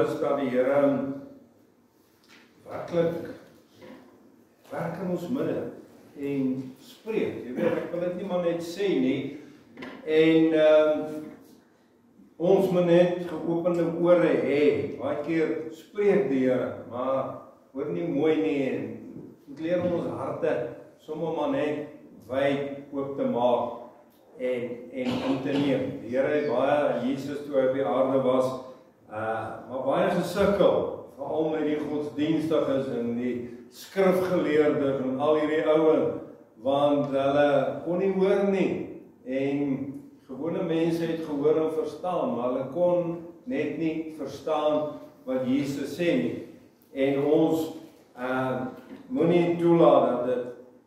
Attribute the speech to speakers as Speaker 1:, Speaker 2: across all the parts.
Speaker 1: is dat die Here werklik werk in ons midde en spreek. Jy weet, ek wil dit nie maar net sê nie. En ons moet net geopende ore hê. Baie keer spreek die Here, maar hoor nie mooi nie en moet leer om ons harte sommer maar net wyd oop te maak en in te neem. Die Here het baie, Jesus toe hy op die aarde was, maar baie gesukkel, veral met die godsdienstiges en die skrifgeleerdes en al hierdie ouens, want hulle kon nie hoor nie. En gewone mense het gehoor en verstaan, maar hulle kon net nie verstaan wat Jesus sê nie. En ons moenie toelaat dat dit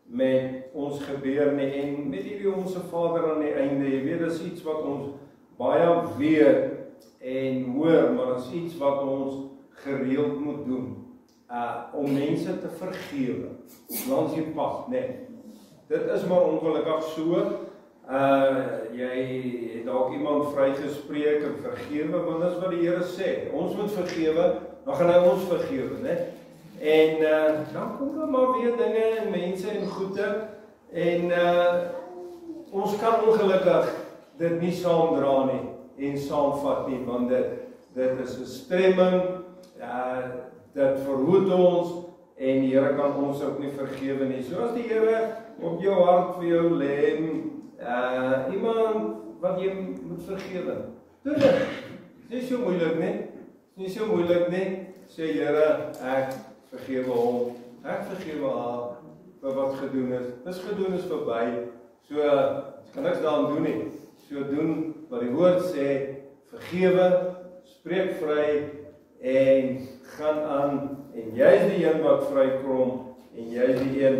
Speaker 1: met ons gebeur nie. En met hierdie Onse Vader aan die einde, jy weet, dis iets wat ons baie weet en hoor, maar dis iets wat ons gereeld moet doen, om mense te vergewe, langs die pad, nee. Dit is maar ongelukkig so, jy het dalk iemand vrygespreek en vergewe, want dis wat die Here sê, ons moet vergewe, dan gaan hy ons vergewe, nee. En dan kom daar maar weer dinge en mense en goede, en ons kan ongelukkig dit nie saamdra nie, en saamvat nie, want dit is 'n stremming, dit verhoed ons, en die Here kan ons ook nie vergewe nie. So as die Here op jou hart vir jou lê, iemand wat jy moet vergewe, doen dit. Dis nie so moeilik nie, nie so moeilik nie, sê Here, ek vergewe hom, ek vergewe haar, vir wat gedoen is. Dis gedoen is verby, so kan niks daaraan doen nie. So doen wat die woord sê, vergewe, spreek vry, en gaan aan, en jy is die een wat vrykom, en jy is die een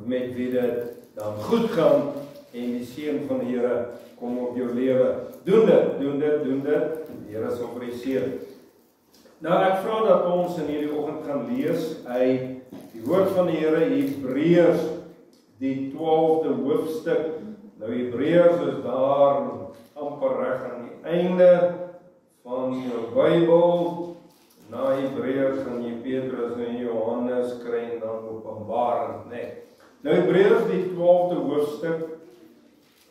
Speaker 1: met wie dit dan goed gaan, en die seën van die Here kom op jou lewe. Doen dit, die Here sal vir die seën. Nou ek vra dat ons in hierdie oggend gaan lees uit die woord van die Here, Hebreërs, die 12de hoofstuk. Nou Hebreërs is daar amper reg aan die einde van jou Bybel. Na Hebreërs gaan jy Petrus en Johannes kry en dan Openbaring, nee. Nou Hebreërs die 12de hoofstuk,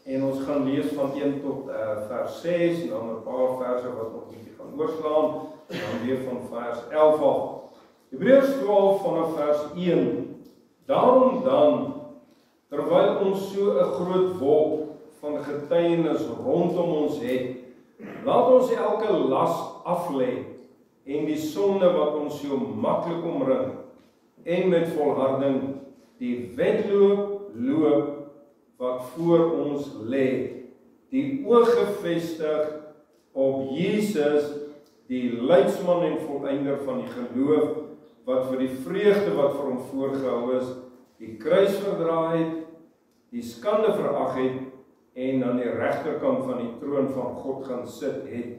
Speaker 1: en ons gaan lees van 1 tot vers 6, en dan 'n paar verse wat ons bietjie gaan oorslaan, en dan weer van vers 11 af. Hebreërs 12 vanaf vers 1. Daarom dan, terwyl ons so 'n groot wolk van getuienis rondom ons het, laat ons elke las aflê en die sonde wat ons so maklik omring, en met volharding die wedloop wat voor ons lê, die oog gefestig op Jesus, die leidsman en volëinder van die geloof, wat vir die vreugde wat vir hom voorgehou is, die kruis verdra het, die skande verag het, en aan die regterkant van die troon van God gaan sit het.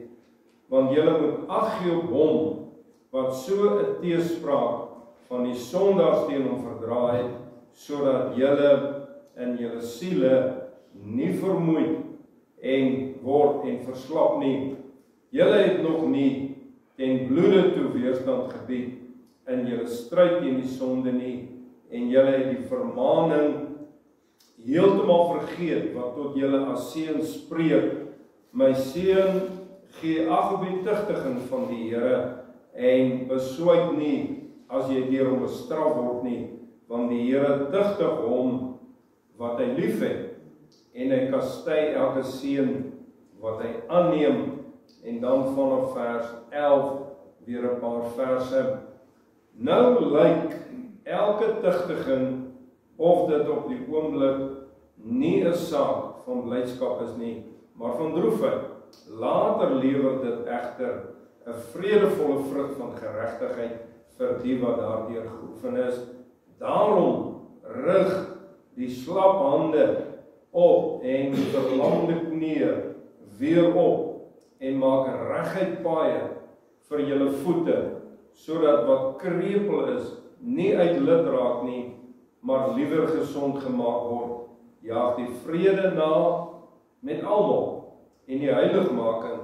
Speaker 1: Want julle moet ag gee op hom, wat so 'n teespraak van die sondaars teen hom verdra het, sodat julle in julle siele nie vermoeid en word en verslap nie. Julle het nog nie ten bloede toe weerstand gebied in julle stryd teen die sonde nie, en julle het die vermaaning heeltemal vergeet wat tot julle as seun spreek. My seun, gee ag op die tugtiging van die Here en beswyk nie as jy deur hom bestraf word nie, want die Here tugtig hom wat hy liefhet, en hy kastei elke seun wat hy aanneem. En dan vanaf vers 11 weer 'n paar verse. Nou lyk elke tugtiging of dit op die oomblik nie 'n saak van blydskap is nie, maar van droefheid. Later lewer dit egter 'n vredevolle vrug van geregtigheid vir die wat daardeur geoefen is. Daarom rig die slap hande op en die verlamde knieë weer op, en maak reguit paaie vir julle voete, sodat wat krepeel is nie uit lid raak nie, maar liewer gesond gemaak word. Jaag die vrede na met almal, en die heiligmaking,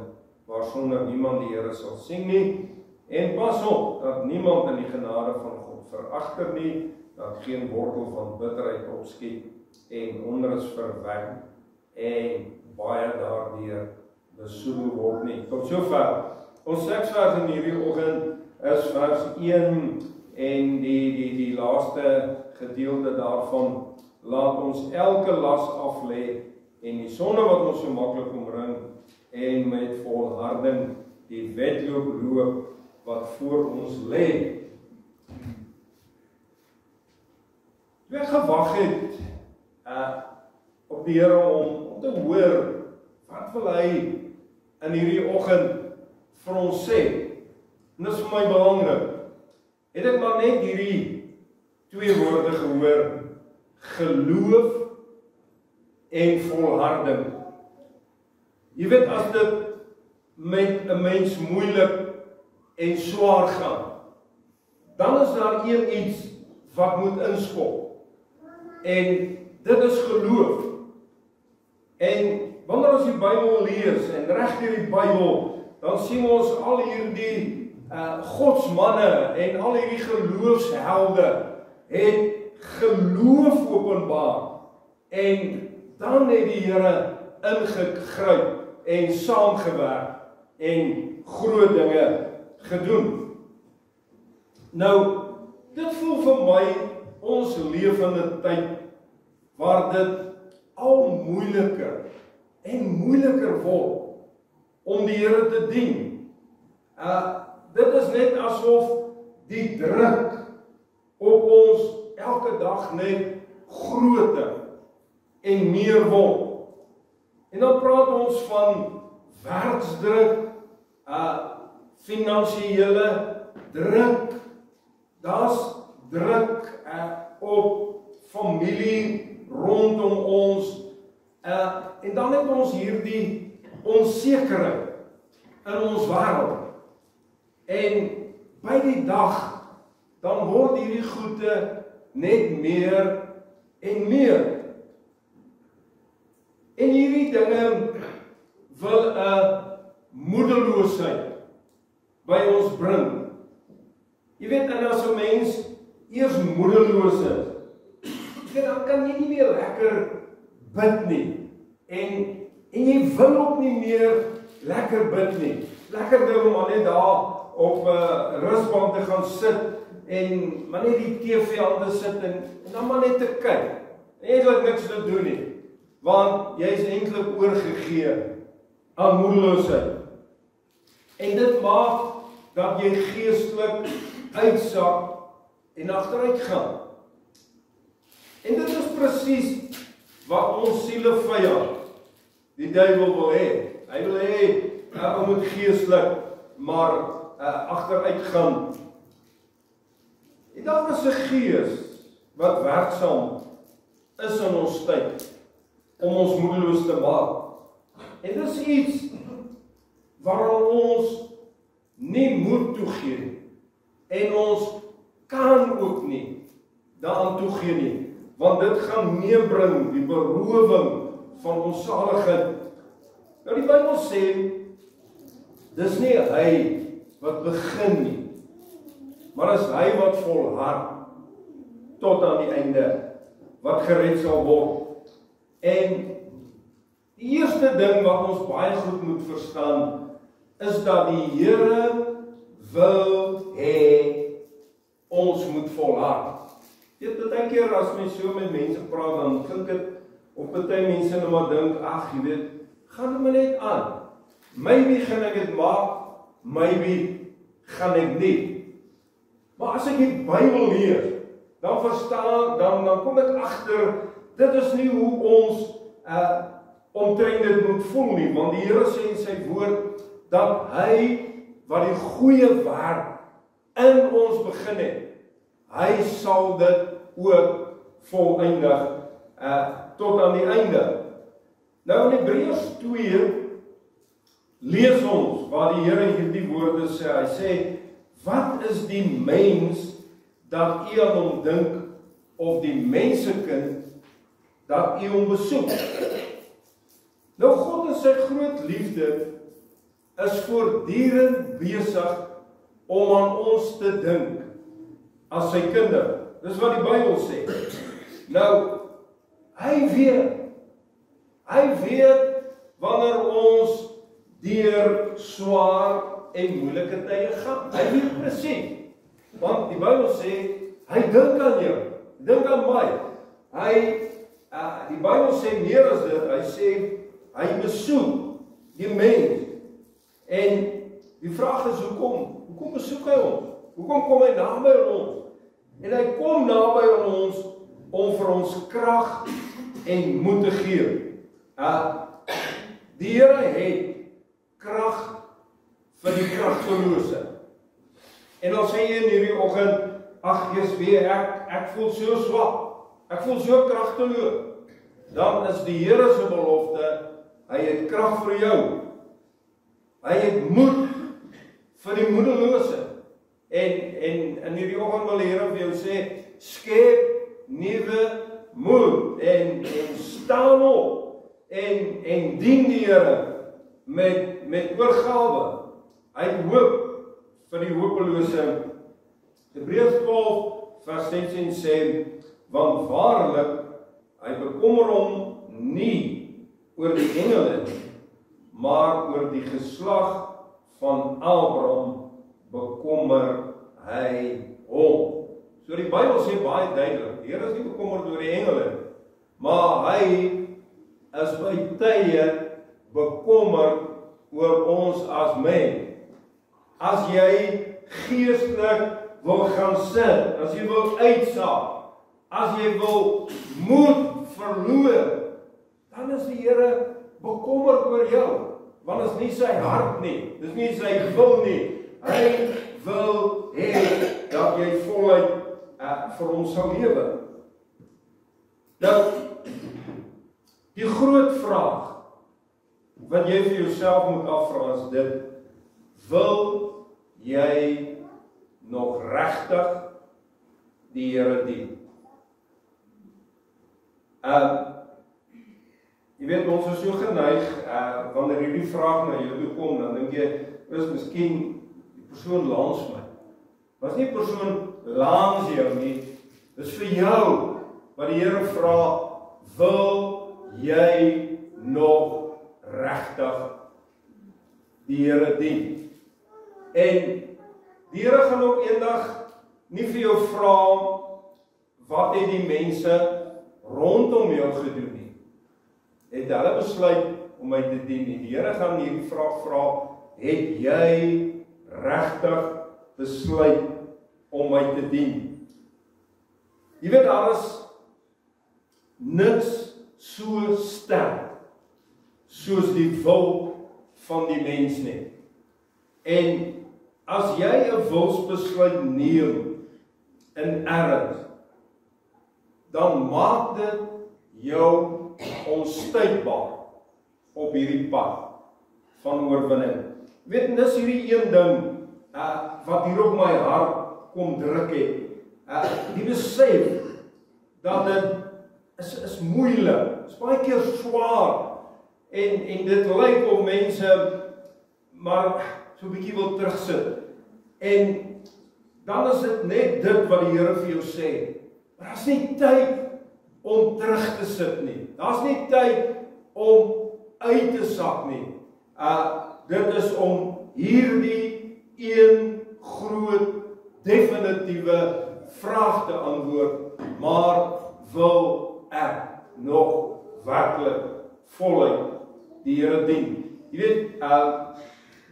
Speaker 1: waarsonder niemand die Here sal sien nie, En pas op, dat niemand in die genade van God veragter nie, dat geen wortel van bitterheid opskiet, en onrus verwek, en baie daardeur besoedel word nie. Tot sover. Ons teksvers in hierdie oggend is vers 1 en die laaste gedeelte daarvan. Laat ons elke las af lê en die sonde wat ons so maklik omring en met volharding die wedloop loop wat voor ons lê. Toe ek gewag het op die Here om te hoor wat wil hy in hierdie oggend vir ons sê. En dit is vir my belangrik. Het ek maar net hierdie twee woorde gehoor, geloof en volharding. Jy weet, as dit met 'n mens moeilik en swaar gaan, dan is daar iets wat moet inskop. En dit is geloof. En wanneer ons die Bybel lees en reg deur die Bybel, dan sien ons al hierdie godsmanne en al hierdie geloofshelde het geloof openbaar. En dan het die Here ingegryp en saamgewerk en groot dinge gedoen. Nou, dit voel vir my ons lewende tyd waar dit al moeiliker en moeiliker word om die Here te dien. Dit is net asof die druk op ons elke dag net groter en meer word. En dan praat ons van werksdruk, finansiële druk, daar's druk op familie rondom ons, en dan het ons hierdie onsekerheid in ons wêreld. En by die dag, dan word hierdie goede net meer en meer. En hierdie dinge wil 'n moedeloosheid by ons bring. Jy weet, en as 'n mens eers moedeloos is, dan kan jy nie meer lekker bid nie. En jy wil ook nie meer lekker bid nie. Lekkerder om net daar op 'n rusbank te gaan sit en maar net die TV aan te sit en dan maar net te kyk. Eintlik niks te doen nie. Want jy is eintlik oorgegee aan moedeloosheid. En dit maak dat jy geestelik uitsak en agteruit gaan. En dit is presies wat ons siele vyand, die duiwel wil hê. Hy wil hê ons moet geestelik maar agteruit gaan. En dan is 'n gees wat werksaam is in ons tyd om ons moedeloos te maak. En dis iets waaraan ons nie moet toegee nie. En ons kan ook nie daaraan toegee nie, want dit gaan meebring die berowing van ons saligheid. Nou die Bybel sê, dis nie hy wat begin nie, maar is hy wat volhard tot aan die einde, wat gered sal word. En die eerste ding wat ons baie goed moet verstaan, is dat die Here wil hê ons moet volhard. Jy weet, baie keer as mens so met mense praat, dan klink dit, of baie mense nou maar dink, ag, jy weet, gaan dit maar net aan. Maybe gaan ek dit maak, maybe gaan ek nie. Maar as ek die Bybel lees, dan verstaan, dan kom ek agter, dit is nie hoe ons omtrent dit moet voel nie, want die Here sê in sy woord, dat hy wat die goeie werk in ons begin het, hy sal dit ook voleindig tot aan die einde. Nou in Hebreërs 2 lees ons waar die Here hierdie woorde sê. Hy sê, wat is die mens dat u aan hom dink, of die mensekind dat u hom besoek? Nou God in sy groot liefde is voortdurend besig om aan ons te dink as sy kinders. Dis wat die Bybel sê. Nou, hy weet wanneer ons deur swaar en moeilike tye gaan. Hy weet presies. Want die Bybel sê, hy dink aan jou, dink aan my. Die Bybel sê meer as dit, hy sê, hy besoek die mens. En die vraag is, hoekom besoek hy ons? Hoekom kom hy naby aan ons? En hy kom naby aan ons, om vir ons krag en moed te gee. Die Here het krag vir die kragtelose. En dan sê jy in hierdie oggend, ag Jesus, ek voel so swak, ek voel so kragteloos. Dan is die Here se belofte, hy het krag vir jou. Hy het moed vir die moedelose. En in hierdie oggend wil die Here vir jou sê, skep nuwe moed en staan op en dien die Here met oorgawe. Hy het hoop vir die hopelose. Hebreërs 12 vers 16 sê, want waarlik, hy bekommer hom nie oor die engele, maar oor die geslag van Abraham bekommer hy hom. So die Bybel sê baie duidelik, die Here is nie bekommerd oor die engele, maar hy is by tye bekommerd oor ons as mens. As jy geestelik wil gaan sit, as jy wil uitsaak, as jy wil moed verloor, dan is die Here bekommerd oor jou, want dit is nie sy hart nie, dit is nie sy wil nie. Hy wil hê dat jy voluit vir hom sal lewe. Nou, die groot vraag wat jy vir jouself moet afvra is dit: wil jy nog regtig die Here dien? Jy weet, ons is so geneig, wanneer hierdie vraag na jou toe kom, dan dink jy, is miskien die persoon langs my. Was nie persoon langs jou nie, dis vir jou, wat die Here vra, wil jy nog regtig die Here dien? En die Here gaan ook eendag nie vir jou vra, wat het die mense rondom jou gedoen nie. Het hulle besluit om my te dien nie. Die Here gaan hierdie vraag vra, het jy regtig besluit om my te dien? Jy weet, daar is niks so sterk soos die wil van die mens nie. En as jy 'n wilsbesluit neem in erns, dan maak dit jou onstuitbaar op hierdie pad van oorwinning. Weet, dis hierdie een ding wat hier op my hart kom druk het. Die besef dat dit is moeilik, is baie keer swaar, en dit lyk of mense maar so 'n bietjie wil terugsit. En dan is dit net dit wat die Here vir jou sê. Maar daar's nie tyd om terug te sit nie. Daar's nie tyd om uit te sak nie. Dit is om hierdie een groot definitiewe vraag te antwoord. Maar wil ek nog werklik voluit die Here dien? Jy weet,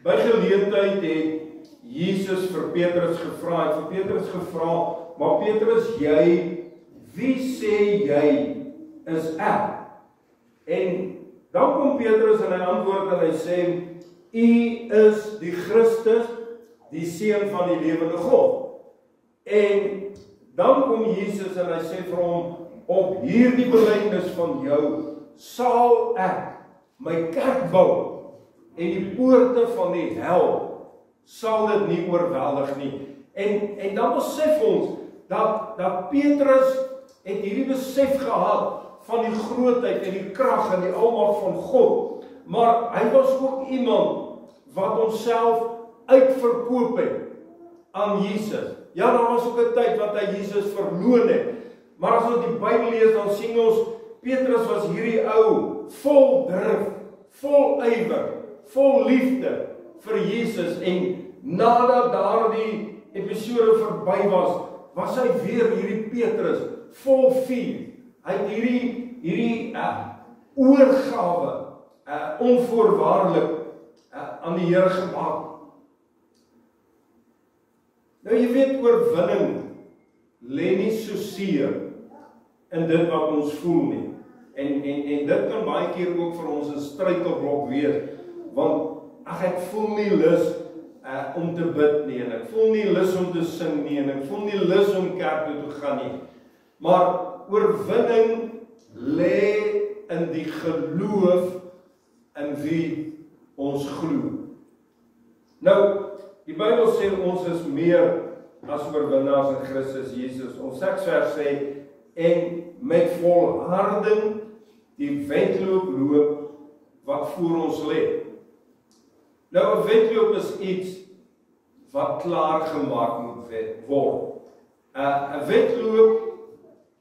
Speaker 1: by geleentheid het Jesus vir Petrus gevra, maar Petrus, wie sê jy is ek? En dan kom Petrus en hy antwoord en hy sê, U is die Christus, die Seun van die lewende God. En dan kom Jesus en hy sê vir hom, op hierdie belydenis van jou sal ek my kerk bou, en die poorte van die hel sal dit nie oorweldig nie. En dan besef ons dat Petrus het hierdie besef gehad van die grootheid en die krag en die almag van God, maar hy was ook iemand wat homself uitverkoop het aan Jesus. Ja, daar was ook 'n tyd wat hy Jesus verloon het. Maar as ons die Bybel lees, dan sien ons, Petrus was hierdie ou, vol drif, vol ywer, vol liefde vir Jesus, en nadat daardie episode verby was hy weer hierdie Petrus, vol vuur. Hy het hierdie oorgawe, onvoorwaardelik aan die Here gemaak. Nou jy weet, oorwinning lê nie so seer in dit wat ons voel nie. En dit kan baie keer ook vir ons 'n struikelblok wees, want ek voel nie lus om te bid nie, en ek voel nie lus om te sing nie, en ek voel nie lus om kerk toe te gaan nie. Maar oorwinning lê in die geloof in wie ons glo. Nou, die Bybel sê ons is meer as oorwinnaars in Christus Jesus. Ons teksvers sê, en met volharding die wedloop loop wat voor ons lê. Nou, 'n wedloop is iets wat klaar gemaak moet word. 'n wedloop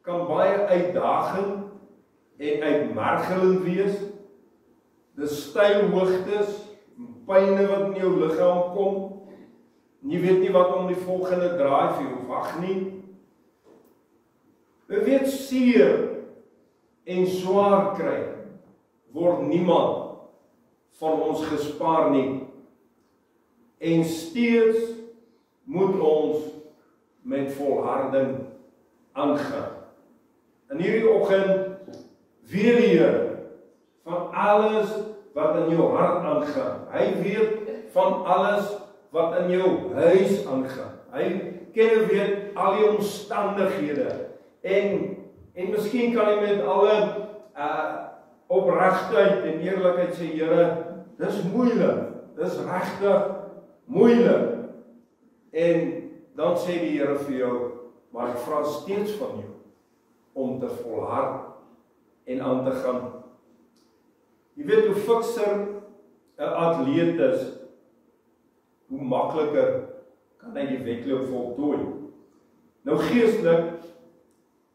Speaker 1: kan baie uitdagend en uitmergelend wees. Dis steil hoogtes, pyne wat in jou liggaam kom. Jy weet nie wat om die volgende draai vir jou wag nie. Jy weet, seer en swaar kry word niemand van ons gespaar nie. En steeds moet ons met volharding aangaan. In hierdie oggend weet die Here van alles wat in jou hart aangaan. Hy weet van alles wat in jou huis aangaan. Hy ken en weet al die omstandighede. En miskien kan hy met alle opregtheid en eerlikheid sê, Here, dis moeilik, dis regtig moeilik. En dan sê die Here vir jou, maar ek vra steeds van jou om te volhard en aan te gaan. Jy weet hoe fikser 'n atleet is, hoe makliker kan hy die wedloop voltooi. Nou geestelik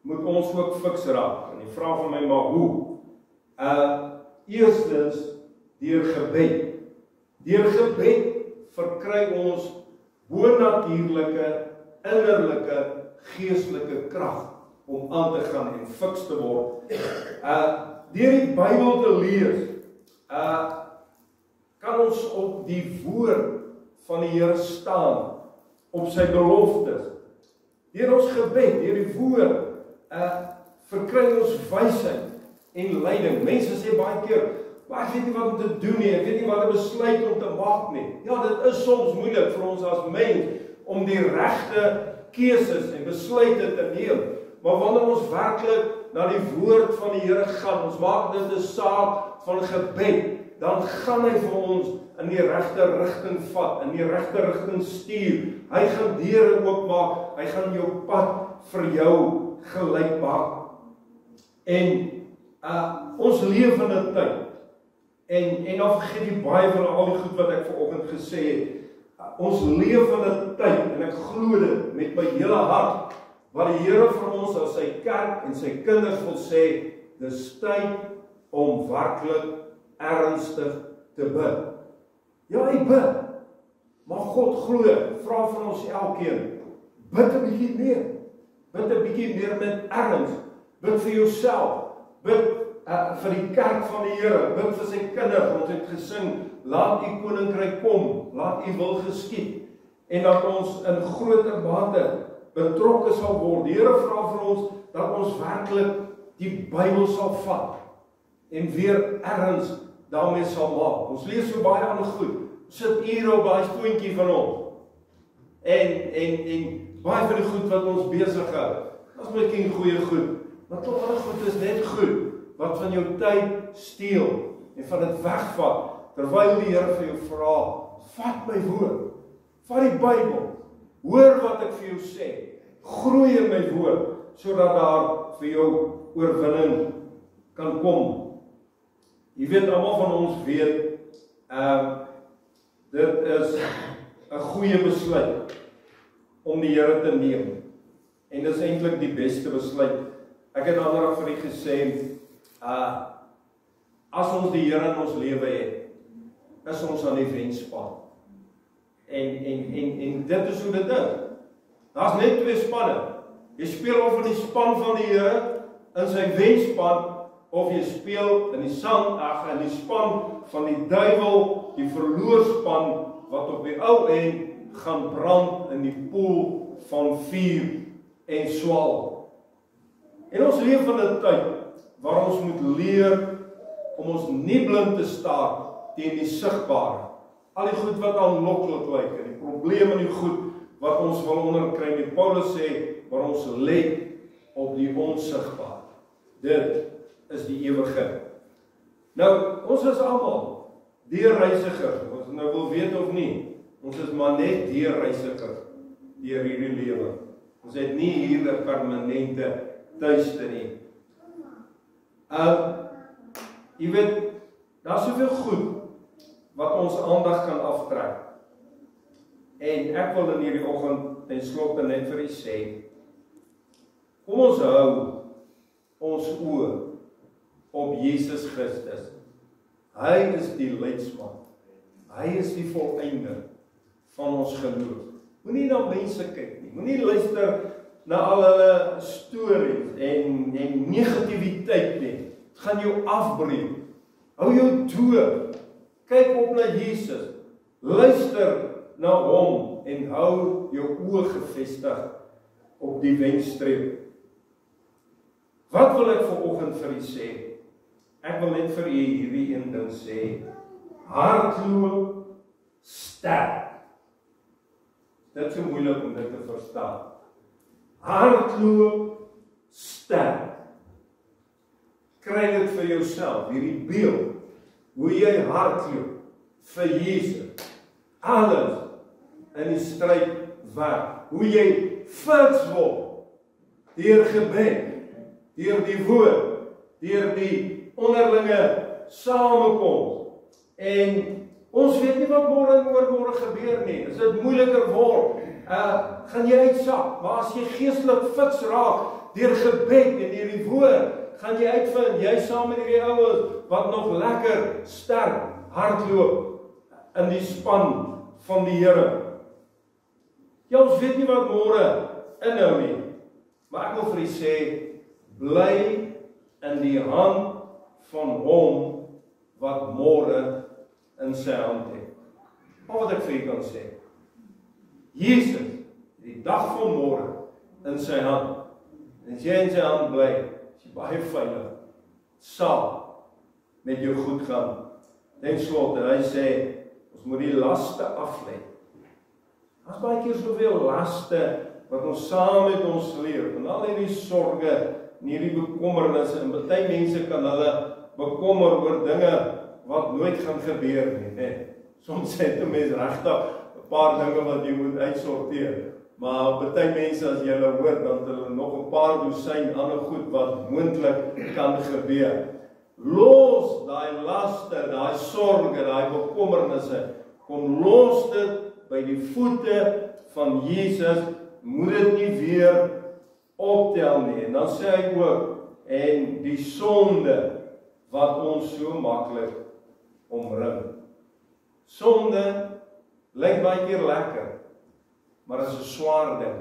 Speaker 1: moet ons ook fiks raak. En die vraag van my, maar hoe? Eerstens deur gebed. Deur gebed verkry ons bonatuurlike, innerlike, geestelike krag om aan te gaan en fiks te word. Deur die Bybel te lees, kan ons op die woord van die Here staan, op sy beloftes. Deur ons gebed, deur die woord, verkry ons wysheid en leiding. Mense sê baie keer, maar ek weet nie wat om te doen nie, ek weet nie wat 'n besluit om te maak nie. Ja, dit is soms moeilik vir ons as mens om die regte keuses en besluite te neem. Maar wanneer ons werklik na die woord van die Here gaan, ons maak dit 'n saak van gebed, dan gaan hy vir ons in die regte rigting vat, in die regte rigting stuur. Hy gaan deure oopmaak, hy gaan jou pad vir jou gelyk maak. En ons leef in 'n tyd, en dan vergeet jy baie van al die goed wat ek vanoggend gesê het. Ons leef in 'n tyd, en ek glo dit met my hele hart, wat die Here vir ons as sy kerk en sy kinders wil sê, dis tyd om werklik ernstig te bid. Ja, hy bid, maar God glo, vra van ons elkeen, bid 'n bietjie meer. Bid 'n bietjie meer met erns. Bid vir jouself. Bid vir die kerk van die Here. Bid vir sy kinders. Ons het gesing, laat u koninkryk kom, laat u wil geskied. En dat ons in groter mate betrokke sal word. Die Here vra vir ons dat ons werklik die Bybel sal vat en weer erns daarmee sal maak. Ons lees so baie ander goed. Ons sit ure op daai stoontjie van ons. En baie van die goed wat ons besig hou, is miskien goeie goed, maar tot ander goed is net goed wat van jou tyd steel en van dit wegvat, terwyl die Here vir jou vra, vat my woord, vat die Bybel, hoor wat ek vir jou sê, groei in my woord, sodat daar vir jou oorwinning kan kom. Jy weet, almal van ons weet, dit is 'n goeie besluit om die Here te neem. En dis eintlik die beste besluit. Ek het ander vir u gesê, as ons die Here in ons lewe het, is ons aan die wenspan. En dit is hoe dit is. Daar's net twee spanne. Jy speel of in die span van die Here, in sy wenspan, of jy speel in die in die span van die duiwel, die verloorspan, wat op die ou end gaan brand in die poel van vuur en swaal. En ons leef in 'n tyd waar ons moet leer om ons nie blind te staar teen die sigbare. Al die goed wat aanloklik lyk, en die probleme en die goed wat ons wil onderkry. Die Paulus sê, waar ons let op die onsigbare. Dit is die ewige. Nou, ons is almal deurreisigers. Ons nou wil weet of nie, ons is maar net deurreisigers deur hierdie lewe. Ons het nie hier 'n permanente tuiste nie. Jy weet, daar's soveel goed wat ons aandag kan aftrek. En ek wil in hierdie oggend ten slotte net vir u sê, kom ons hou ons oë op Jesus Christus. Hy is die leidsman. Hy is die volëinder van ons geloof. Moenie na mense kyk nie. Moenie luister na al hulle stories en negativiteit nie. Dit gaan jou afbreek. Hou jou doop. Kyk op na Jesus. Luister na hom en hou jou oë gefestig op die wenstreep. Wat wil ek vanoggend vir u sê? Ek wil net vir u hierdie een ding sê. Hardloop sterk. Dit is so moeilik om dit te verstaan. Hardloop sterk. Kry dit vir jouself, hierdie beeld. Hoe jy hardloop vir Jesus. Alles in die stryd werk. Hoe jy fiks word deur gebed, deur die woord, deur die onderlinge samekoms. En ons weet nie wat môre en oormôre gebeur nie. As dit moeiliker word, gaan jy uitsak. Maar as jy geestelik fiks raak deur gebed en deur die woord, gaan jy uitvind, jy saam met hierdie ouens wat nog lekker sterk hardloop in die span van die Here. Ja, ons weet nie wat môre inhou nie. Maar ek wil vir u sê, bly in die hand van hom wat môre in sy hand het. Wat ek vir u kan sê. Jesus, die dag van môre in sy hand. En as jy in sy hand bly, is jy baie veilig. Sal met jou goed gaan. Ten slotte, hy sê, ons moet die laste aflê. Daar's baie keer soveel laste wat ons saam met ons leef, en al hierdie sorge, en hierdie bekommernisse, en baie mense kan hulle bekommer oor dinge wat nooit gaan gebeur nie. Soms het 'n mens regtig 'n paar dinge wat jy moet uitsorteer, maar baie mense as jy hulle hoor, dan het hulle nog 'n paar dosyn ander goed wat moontlik kan gebeur. Los daai laste, daai sorge, daai bekommernisse, kom los dit by die voete van Jesus, moet dit nie weer optel nie. En dan sê hy ook, en die sonde wat ons so maklik omring. Sonde lyk baie keer lekker, maar is 'n swaar ding.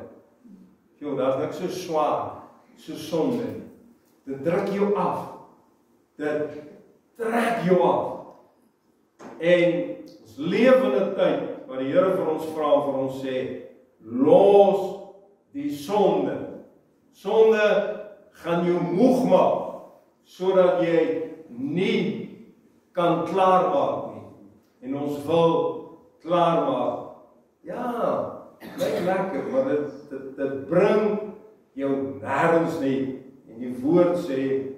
Speaker 1: Jo, daar's niks so swaar so sonde nie. Dit druk jou af. Dit trek jou af. En ons leef in 'n tyd waar die Here vir ons vra en vir ons sê, los die sonde. Sonde gaan jou moeg maak, sodat jy nie kan klaarmaak nie. En ons wil klaarmaak. Ja, lyk lekker, maar dit bring jou nêrens nie. En die woord sê,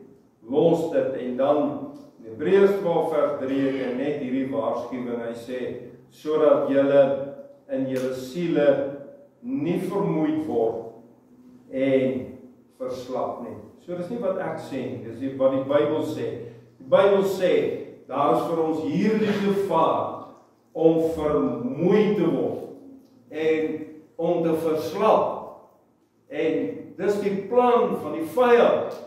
Speaker 1: los dit. En dan, in Hebreërs 12 vers 3, en net hierdie waarskuwing, hy sê, sodat julle in julle siele nie vermoeid word en verslap nie. So dis nie wat ek sê nie, dis nie wat die Bybel sê. Die Bybel sê, daar is vir ons hierdie gevaar om vermoeid te word. En om te verslaan. En dis die plan van die vyand.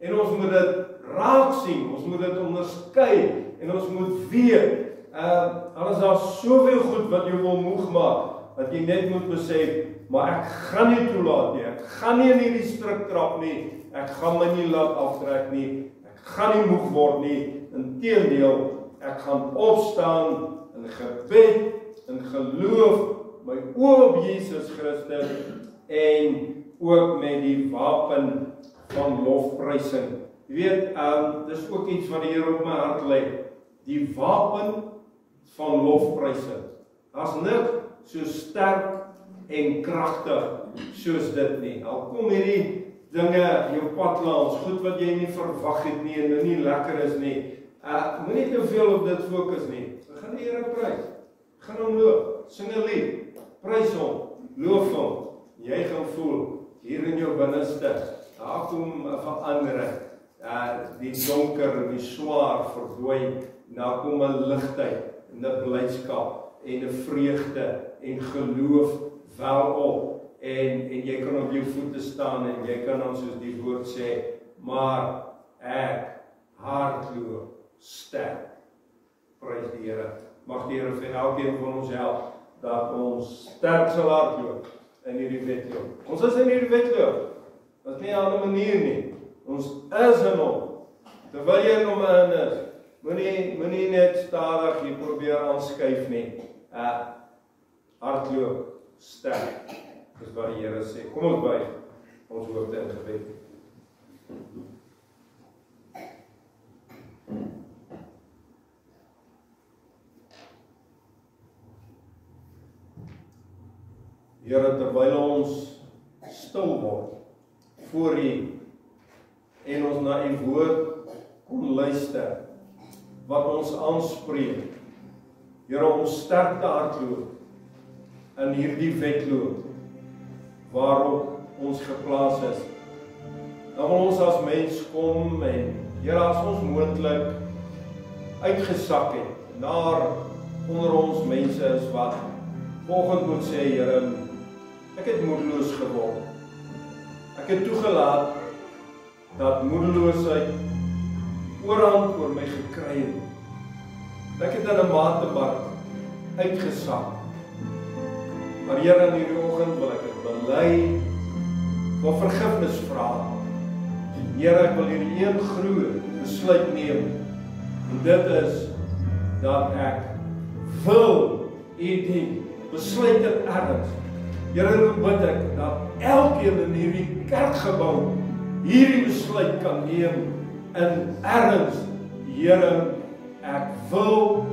Speaker 1: En ons moet dit raak sien, ons moet dit onderskei en ons moet weet, al is daar soveel goed wat jou wil moeg maak, dat jy net moet besef, maar ek gaan nie toelaat nie, ek gaan nie in hierdie struik trap nie, ek gaan my nie laat aftrek nie, ek gaan nie moeg word nie, inteendeel, ek gaan opstaan in gebed, in geloof, my oë op Jesus Christus, en ook met die wapen van lofprysing. Jy weet, dis ook iets wat die Here op my hart lê, die wapen van lofprysing. Daar's niks so sterk en kragtig soos dit nie. Al kom hierdie dinge jou pad langs, goed wat jy nie verwag het nie en nie lekker is nie. Moenie te veel op dit fokus nie. Begin die Here prys. Begin hom loof, sing 'n lied, prys hom, loof hom. Jy gaan voel hier in jou binneste, daar kom 'n verandering. Die donker en die swaar verdwyn, daar kom 'n ligtheid en 'n blydskap en 'n vreugde en geloof wel op en jy kan op jou voete staan en jy kan dan soos die woord sê, maar ek hardloop sterk. Prys die Here. Mag die Here vir elkeen van ons help dat ons sterk sal hardloop in hierdie wedloop. Ons is in hierdie wedloop. Dat is nie 'n ander manier nie. Ons is in hom. Terwyl jy in hom is, moenie net stadig hier probeer aanskuif nie. Hardloop sterk. Dis wat die Here sê. Kom ons buig ons hoofde in gebed. Here, terwyl ons stil word voor U en ons na U woord kom luister, wat ons aanspreek, Here, om sterk te hardloop in hierdie wedloop waarop ons geplaas is. Dan wil ons as mens kom en Here, as ons moontlik uitgesak het, daar onder ons mense is wat vanoggend moet sê, Here, ek het moedeloos geword. Ek het toegelaat dat moedeloosheid oorhand oor my gekry het. Ek het in 'n matemark uitgesak. Maar Here, in hierdie oggend wil ek dit bely, wil vergifnis vra. Here, ek wil hierdie een groot besluit neem. En dit is dat ek wil U dien. Besluit dit erns. Here, nou bid ek dat elkeen in hierdie kerkgebou hierdie besluit kan neem in erns. Here, ek wil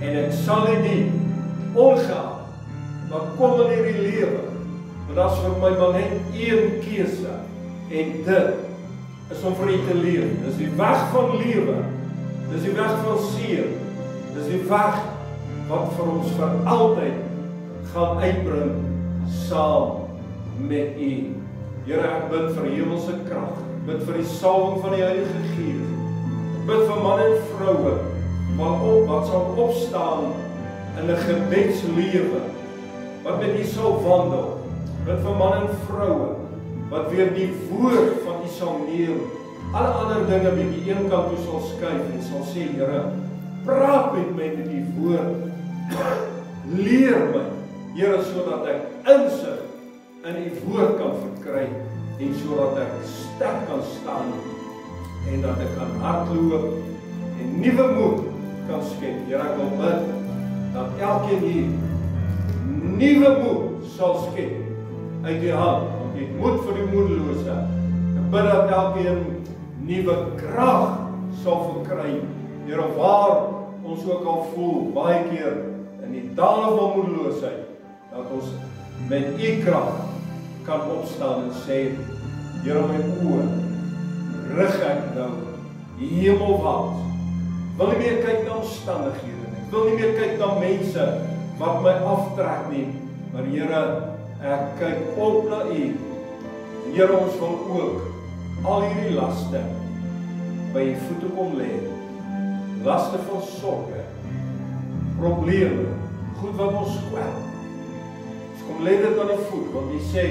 Speaker 1: en ek sal U dien, ongeag wat kom in hierdie lewe. Want dat is vir my maar net een keuse, en dit is om vir U te leef. Dis die weg van lewe, dis die weg van seën, dis die weg wat vir ons vir altyd gaan uitbring saam met U. Here, ek bid vir hemelse krag, ek bid vir die salwing van die Heilige Gees, ek bid vir manne en vroue, wat sal opstaan in 'n gebedslewe, wat met U sal wandel, bid vir manne en vroue, wat weer die woord van U sal neem, alle ander dinge bietjie een kant toe sal skuif en sal sê, Here, praat met my met die woord, leer my, Here, sodat ek insig in U woord kan verkry, en sodat ek sterk kan staan, en dat ek kan hardloop, en nuwe moed kan skep. Here, ek wil bid, dat elkeen hier, nuwe moed sal skep, uit U hand, want U het moed vir die moedelose. Ek bid dat elkeen nuwe krag sal verkry, Here, waar ons ook al voel, baie keer, in die dale van moedeloosheid, dat ons met U krag kan opstaan en sê, Here, my oë rig ek nou hemelwaarts. Wil nie meer kyk na omstandighede nie. Ek wil nie meer kyk na mense wat my aftrek nie. Maar Here, ek kyk op na U. En Here, ons wil ook al hierdie laste by U voete kom lê. Laste van sorge, probleme, goed wat ons kwel. Ons Kom lê dit aan die voet, want hy sê,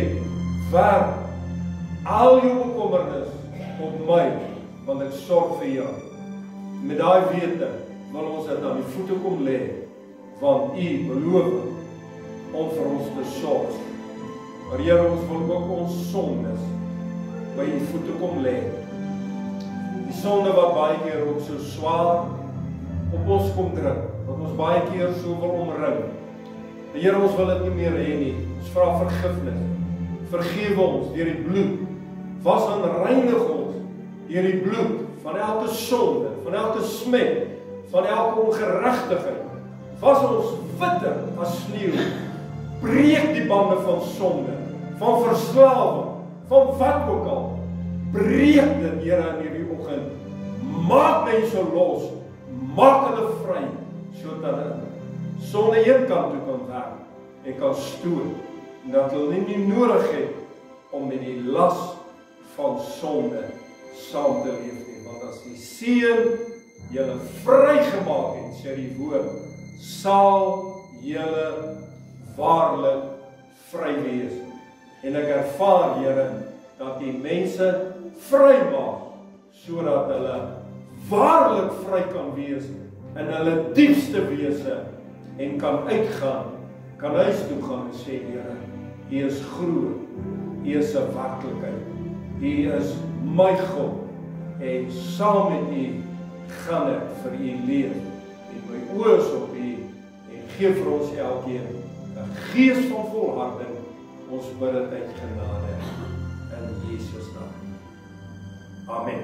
Speaker 1: werp al jou bekommernis op my, want ek sorg vir jou. Met daai wete wil ons dit aan die voete kom lê, want U beloof om vir ons te sorg. Maar Here, ons wil ook ons sondes by U voete kom lê. Die sonde wat baie keer ook so swaar op ons kom druk, wat ons baie keer so wil omring. Here, ons wil dit nie meer hê nie. Ons vra vergifnis. Vergewe ons deur die bloed. Was en reinig ons deur die bloed van elke sonde, van elke smet, van elke ongeregtigheid. Was ons witter as sneeu. Breek die bande van sonde, van verslawing, van wat ook al. Breek dit, Here, in hierdie oggend. Maak mense los, maak hulle vry, sodat hulle sonder een kant toe kan werk en kan stoot, en dat hulle nie nodig het om met die las van sonde saam te leef nie, want as die Seun julle vrygemaak het, sê die woord, sal julle waarlik vry wees. En ek ervaar, Here, dat die mense vry maak, sodat hulle waarlik vry kan wees in hulle diepste wese en kan uitgaan, kan huis toe gaan en sê, Here, U is groot, U is 'n werklikheid, U is my God, en saam met U gaan ek vir U leef, en my oë is op U, en gee vir ons elkeen 'n gees van volharding, ons bid dit uit genade, in Jesus naam. Amen.